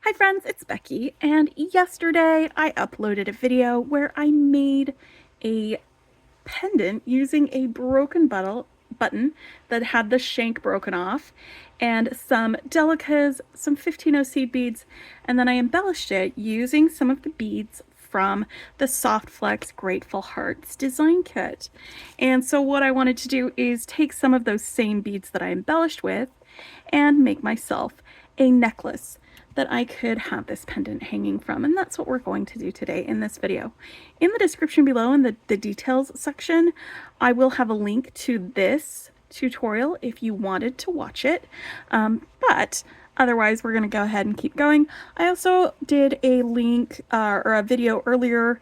Hi friends, it's Becky, and yesterday I uploaded a video where I made a pendant using a broken button that had the shank broken off, and some delicas, some 15-0 seed beads, and then I embellished it using some of the beads from the Softflex Grateful Hearts design kit. And so what I wanted to do is take some of those same beads that I embellished with and make myself a necklace that I could have this pendant hanging from, and that's what we're going to do today in this video. In the description below, in the details section, I will have a link to this tutorial if you wanted to watch it, but otherwise we're going to go ahead and keep going. I also did a link or a video earlier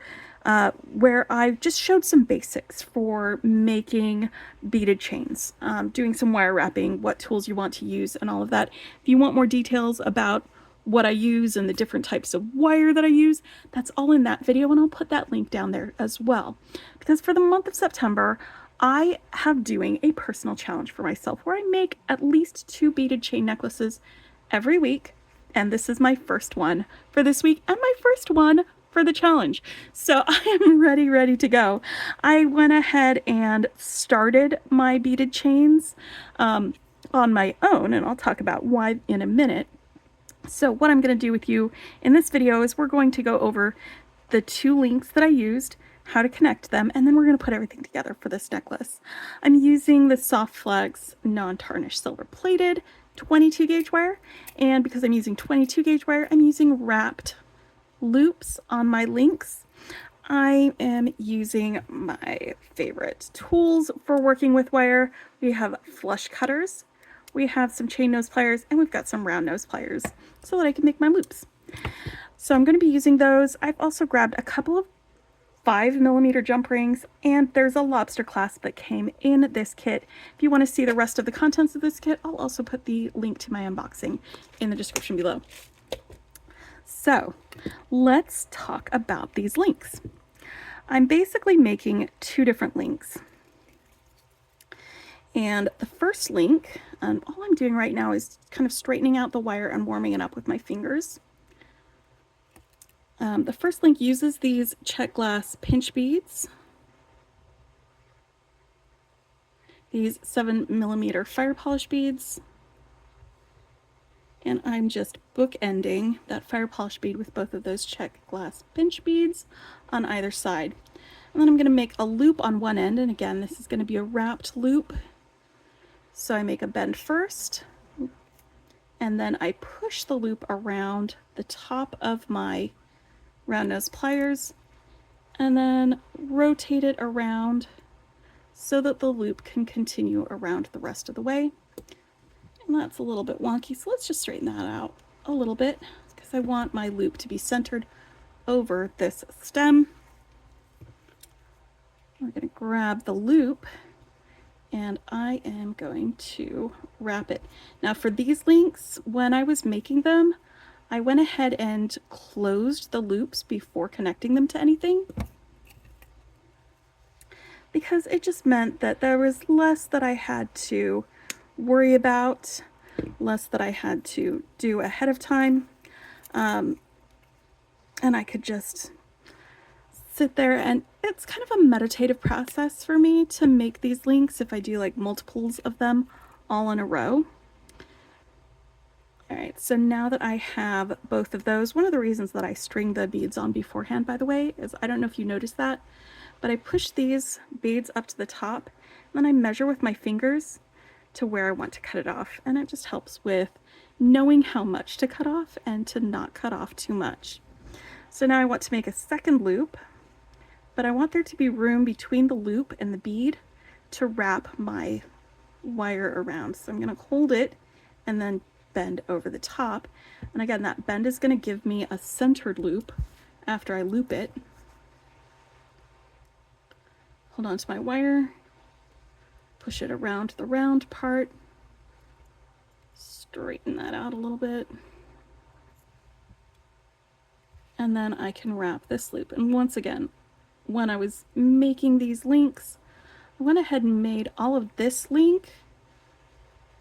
where I just showed some basics for making beaded chains, doing some wire wrapping, what tools you want to use, and all of that. If you want more details about what I use and the different types of wire that I use, that's all in that video, and I'll put that link down there as well. Because for the month of September, I have doing a personal challenge for myself where I make at least 2 beaded chain necklaces every week, and this is my first one for this week and my first one for the challenge. So I am ready to go. I went ahead and started my beaded chains on my own, and I'll talk about why in a minute. So what I'm going to do with you in this video is we're going to go over the 2 links that I used, how to connect them, and then we're going to put everything together for this necklace. I'm using the Softflex non-tarnished silver plated 22 gauge wire, and because I'm using 22 gauge wire, I'm using wrapped loops on my links. I am using my favorite tools for working with wire. We have flush cutters, we have some chain nose pliers, and we've got some round nose pliers so that I can make my loops. So I'm going to be using those. I've also grabbed a couple of 5mm jump rings, and there's a lobster clasp that came in this kit. If you want to see the rest of the contents of this kit, I'll also put the link to my unboxing in the description below. So let's talk about these links. I'm basically making 2 different links. And the first link, all I'm doing right now is kind of straightening out the wire and warming it up with my fingers. The first link uses these check glass pinch beads, these 7mm fire polish beads, and I'm just bookending that fire polish bead with both of those check glass pinch beads on either side. And then I'm going to make a loop on one end, and again, this is going to be a wrapped loop. So I make a bend first, and then I push the loop around the top of my round nose pliers, and then rotate it around so that the loop can continue around the rest of the way. And that's a little bit wonky, so let's just straighten that out a little bit, because I want my loop to be centered over this stem. We're going to grab the loop, and I am going to wrap it. Now for these links, when I was making them, I went ahead and closed the loops before connecting them to anything, because it just meant that there was less that I had to worry about, less that I had to do ahead of time, and I could just sit there, and it's kind of a meditative process for me to make these links if I do like multiples of them all in a row. Alright, so now that I have both of those, one of the reasons that I string the beads on beforehand, by the way, is I don't know if you noticed that, but I push these beads up to the top, and then I measure with my fingers to where I want to cut it off, and it just helps with knowing how much to cut off and to not cut off too much. So now I want to make a second loop, but I want there to be room between the loop and the bead to wrap my wire around. So I'm going to hold it and then bend over the top, and again, that bend is going to give me a centered loop after I loop it. Hold on to my wire, push it around the round part, straighten that out a little bit, and then I can wrap this loop. And once again, when I was making these links, I went ahead and made all of this link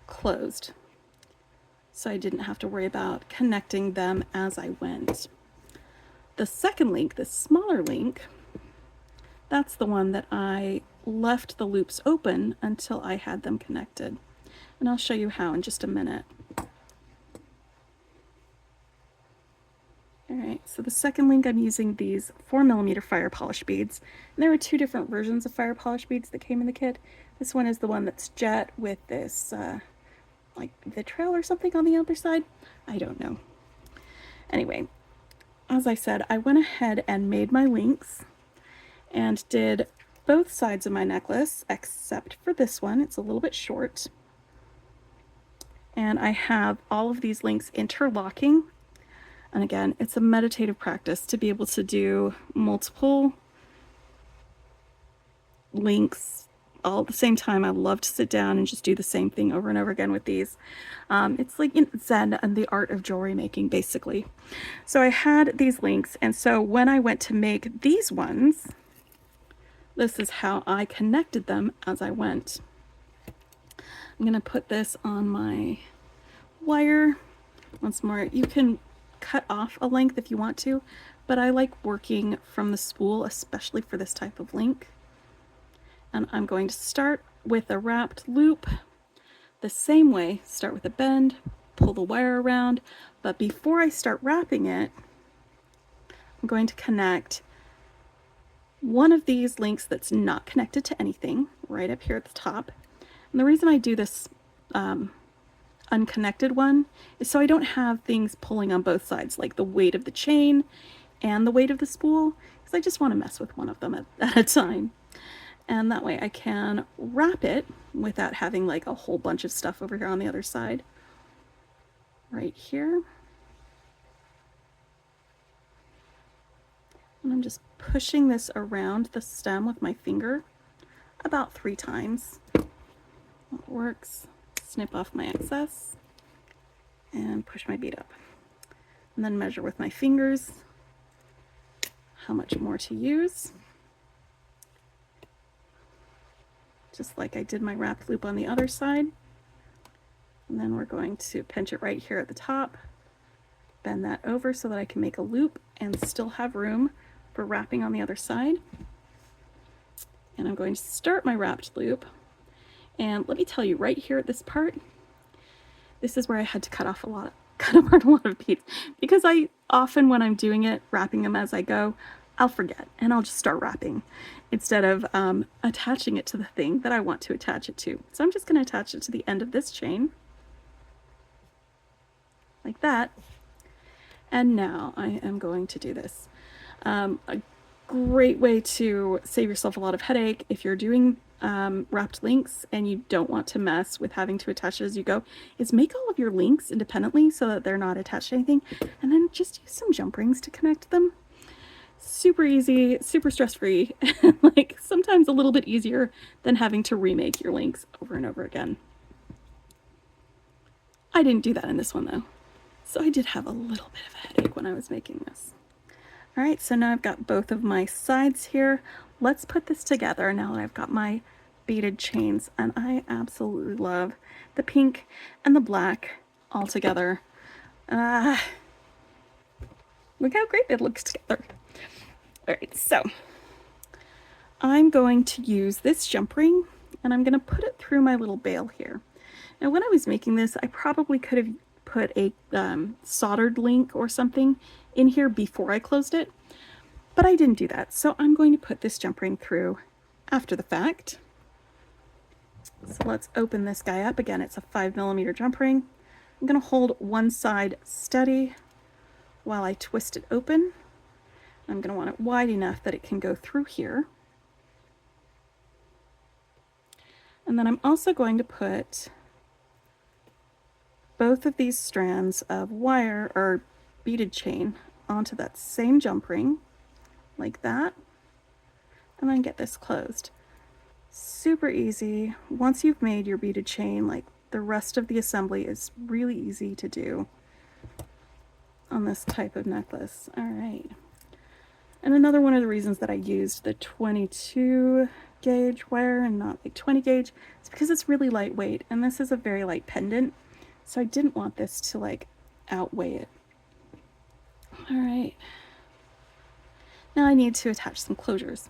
closed. so I didn't have to worry about connecting them as I went. The second link, the smaller link, that's the one that I left the loops open until I had them connected. And I'll show you how in just a minute. Alright, so the second link, I'm using these 4mm fire polish beads. And there were two different versions of fire polish beads that came in the kit. This one is the one that's jet with this like vitriol or something on the other side. I don't know. Anyway, as I said, I went ahead and made my links and did both sides of my necklace except for this one. It's a little bit short. And I have all of these links interlocking. And again, it's a meditative practice to be able to do multiple links all at the same time. I love to sit down and just do the same thing over and over again with these. It's like in Zen and the art of jewelry making, basically. So I had these links, and so when I went to make these ones, this is how I connected them as I went. I'm going to put this on my wire. Once more, you can cut off a length if you want to, but I like working from the spool, especially for this type of link. And I'm going to start with a wrapped loop the same way. Start with a bend, pull the wire around, but before I start wrapping it, I'm going to connect one of these links that's not connected to anything right up here at the top. And the reason I do this unconnected one is so I don't have things pulling on both sides, like the weight of the chain and the weight of the spool, because I just want to mess with one of them at a time. And that way I can wrap it without having like a whole bunch of stuff over here on the other side. Right here. And I'm just pushing this around the stem with my finger about 3 times. That works. Snip off my excess and push my bead up. And then measure with my fingers how much more to use. Just like I did my wrapped loop on the other side. And then we're going to pinch it right here at the top, bend that over so that I can make a loop and still have room for wrapping on the other side. And I'm going to start my wrapped loop. And let me tell you, right here at this part, this is where I had to cut apart a lot of beads, because I often, when I'm doing it, wrapping them as I go, I'll forget and I'll just start wrapping instead of attaching it to the thing that I want to attach it to. So I'm just going to attach it to the end of this chain, like that. And now I am going to do this. A great way to save yourself a lot of headache if you're doing wrapped links and you don't want to mess with having to attach it as you go, is make all of your links independently so that they're not attached to anything, and then just use some jump rings to connect them. Super easy, super stress-free, and like sometimes a little bit easier than having to remake your links over and over again. I didn't do that in this one though, so I did have a little bit of a headache when I was making this. All right, so now I've got both of my sides here. Let's put this together now that I've got my beaded chains, and I absolutely love the pink and the black all together. Look how great it looks together. All right, so I'm going to use this jump ring and I'm going to put it through my little bail here. Now, when I was making this, I probably could have put a soldered link or something in here before I closed it, but I didn't do that. So I'm going to put this jump ring through after the fact. So let's open this guy up. Again, it's a 5mm jump ring. I'm going to hold one side steady while I twist it open. I'm going to want it wide enough that it can go through here. And then I'm also going to put both of these strands of wire or beaded chain onto that same jump ring, like that, and then get this closed. Super easy. Once you've made your beaded chain, like the rest of the assembly is really easy to do on this type of necklace. All right. And another one of the reasons that I used the 22 gauge wire and not like 20 gauge is because it's really lightweight, and this is a very light pendant. So I didn't want this to like outweigh it. All right. Now I need to attach some closures.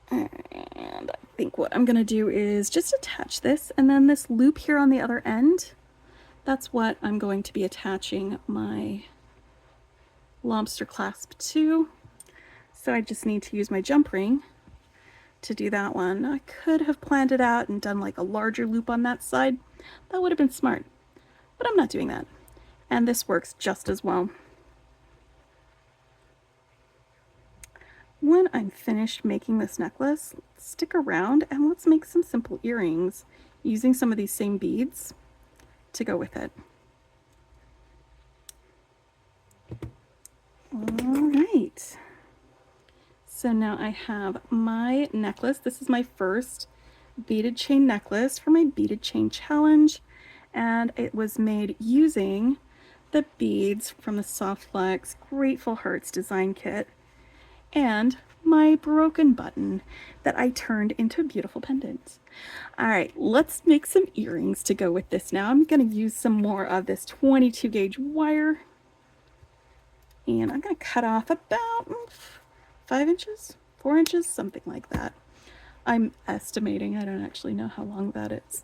And I think what I'm gonna do is just attach this, and then this loop here on the other end, that's what I'm going to be attaching my lobster clasp to. So I just need to use my jump ring to do that one. I could have planned it out and done like a larger loop on that side. That would have been smart, but I'm not doing that. And this works just as well. When I'm finished making this necklace, stick around and let's make some simple earrings using some of these same beads to go with it. All right. So now I have my necklace. This is my first beaded chain necklace for my beaded chain challenge, and it was made using the beads from the Softflex Grateful Hearts design kit and my broken button that I turned into a beautiful pendant. All right, let's make some earrings to go with this now. I'm going to use some more of this 22 gauge wire, and I'm going to cut off about 5 inches, 4 inches, something like that. I'm estimating. I don't actually know how long that is.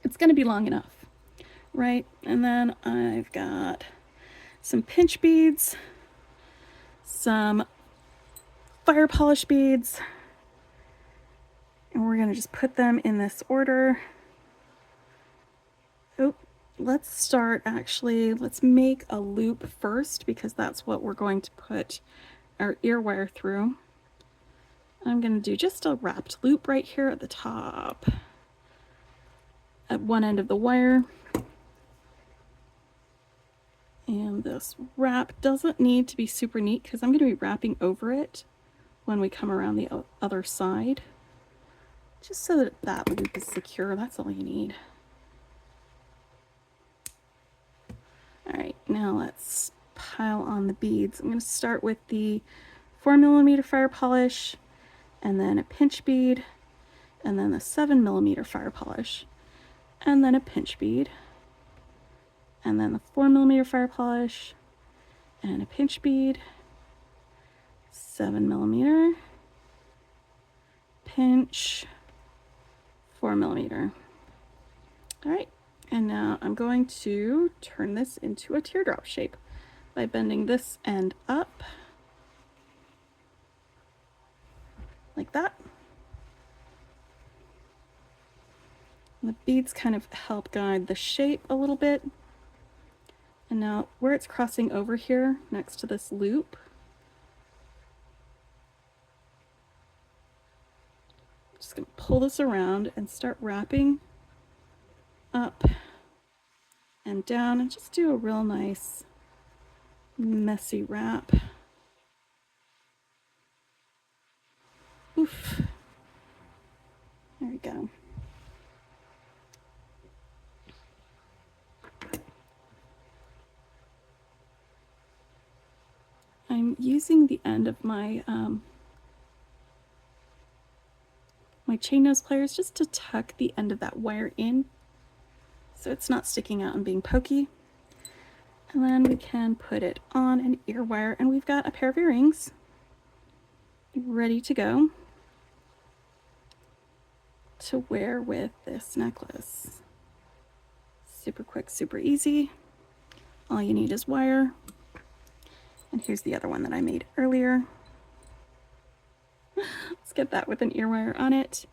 It's going to be long enough, right? And then I've got some pinch beads, some fire polish beads, and we're going to just put them in this order. Oh, let's start actually, let's make a loop first because that's what we're going to put our ear wire through. I'm going to do just a wrapped loop right here at the top at one end of the wire. And this wrap doesn't need to be super neat because I'm going to be wrapping over it when we come around the other side, just so that that loop is secure. That's all you need. All right, now let's pile on the beads. I'm going to start with the 4mm fire polish, and then a pinch bead, and then the 7mm fire polish, and then a pinch bead, and then the 4mm fire polish, and a pinch bead, 7mm, pinch, 4mm. All right, and now I'm going to turn this into a teardrop shape by bending this end up like that. And the beads kind of help guide the shape a little bit. And now where it's crossing over here next to this loop, I'm just going to pull this around and start wrapping up and down and just do a real nice messy wrap. Oof. There we go. I'm using the end of my my chain nose pliers just to tuck the end of that wire in so it's not sticking out and being pokey. And then we can put it on an ear wire, and we've got a pair of earrings ready to go to wear with this necklace. Super quick, super easy. All you need is wire. And here's the other one that I made earlier. Let's get that with an ear wire on it.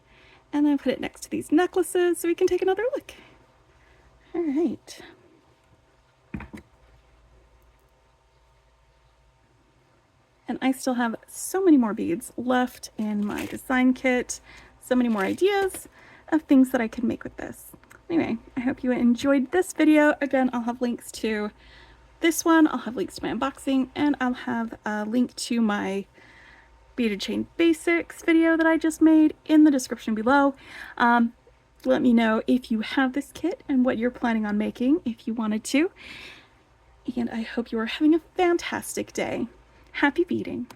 And then put it next to these necklaces so we can take another look. All right. And I still have so many more beads left in my design kit, so many more ideas of things that I could make with this. Anyway, I hope you enjoyed this video. Again, I'll have links to this one, I'll have links to my unboxing, and I'll have a link to my beaded chain basics video that I just made in the description below. Let me know if you have this kit and what you're planning on making if you wanted to. And I hope you are having a fantastic day. Happy beading!